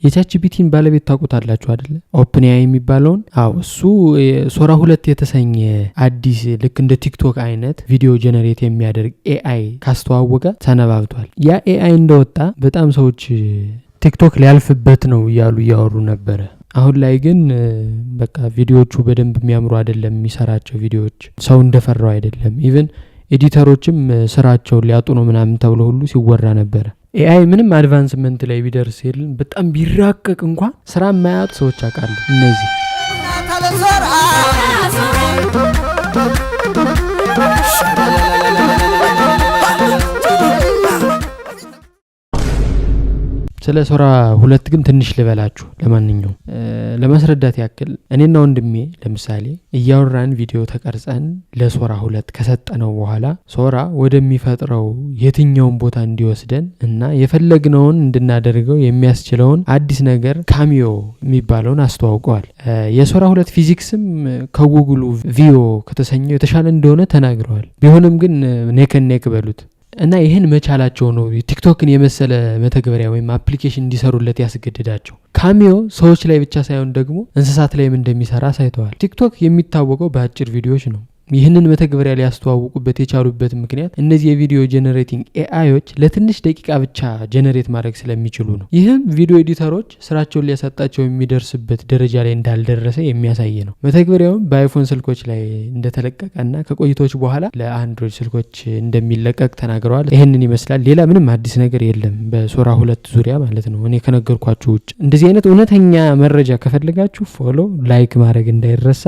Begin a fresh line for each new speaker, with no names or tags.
የቻትጂፒቲን ባለቤት ታውቁታላችሁ አይደል? ኦፕንኤአይ የሚባለውን እሱ ሶራ 2 የተሰኘ አዲስ ልክ እንደ ቲክቶክ አይነት ቪዲዮ ጀነሬት የሚያደርግ ኤአይ ካስተዋወቀ ሰነባብቷል። ያ ኤአይ እንደወጣ በጣም ሰዎች ቲክቶክ ሊያልፍበት ነው እያወሩ ነበረ። አሁን ላይ ግን በቃ ቪዲዮቹ በደንብ የሚያምሩ አይደለም፣ የሚሰራቸው ቪዲዮዎች ሰው እንደፈራው አይደለም። ኢቭን ኤዲተሮችም ስራቸውን ሊያጡ ነው ምናምን ተብሎ ሁሉ ሲወራ ነበረ። ኤአይ ምንም አድቫንስመንት ላይ ቢደርስ የለም በጣም ቢራቀቅ እንኳን ስራ የማያጡ ሰዎች አውቃሉ። እነዚህ ስለ ሶራ 2 ግን ትንሽ ልበላችሁ። ለማንኛውም ለማስረዳት ያክል እኔና ወንድሜ ለምሳሌ እያወራን ቪዲዮ ተቀርጸን ለሶራ 2 ከሰጠነው በኋላ ሶራ ወደሚፈጥረው የትኛውን ቦታ እንዲወስደን እና የፈለግነውን እንድናደርገው የሚያስችለውን አዲስ ነገር ካሚዮ የሚባለውን አስተዋውቀዋል። የሶራ 2 ፊዚክስም ከጉግሉ ቪኦ ከተሰኘው የተሻለ እንደሆነ ተናግረዋል። ቢሆንም ግን ኔክ በሉት እና ይህን መቻላቸው ነው ቲክቶክን የመሰለ መተግበሪያ ወይም አፕሊኬሽን እንዲሰሩለት ያስገድዳቸው። ካሚዮ ሰዎች ላይ ብቻ ሳይሆን ደግሞ እንስሳት ላይም እንደሚሰራ ሳይተዋል። ቲክቶክ የሚታወቀው በአጭር ቪዲዮዎች ነው። ይህንን መተግበሪያ ሊያስተዋውቁበት የቻሉበት ምክንያት እነዚህ የቪዲዮ ጀነሬቲንግ ኤአይዎች ለትንሽ ደቂቃ ብቻ ጀነሬት ማድረግ ስለሚችሉ ነው። ይህም ቪዲዮ ኤዲተሮች ስራቸውን ሊያሳጣቸው የሚደርስበት ደረጃ ላይ እንዳልደረሰ የሚያሳይ ነው። መተግበሪያውም በአይፎን ስልኮች ላይ እንደተለቀቀና ከቆይቶች በኋላ ለአንድሮይድ ስልኮች እንደሚለቀቅ ተናግረዋል። ይህንን ይመስላል። ሌላ ምንም አዲስ ነገር የለም በሶራ 2 ዙሪያ ማለት ነው። እኔ ከነገርኳችሁ ውጭ እንደዚህ አይነት እውነተኛ መረጃ ከፈለጋችሁ ፎሎ፣ ላይክ ማድረግ እንዳይረሳ።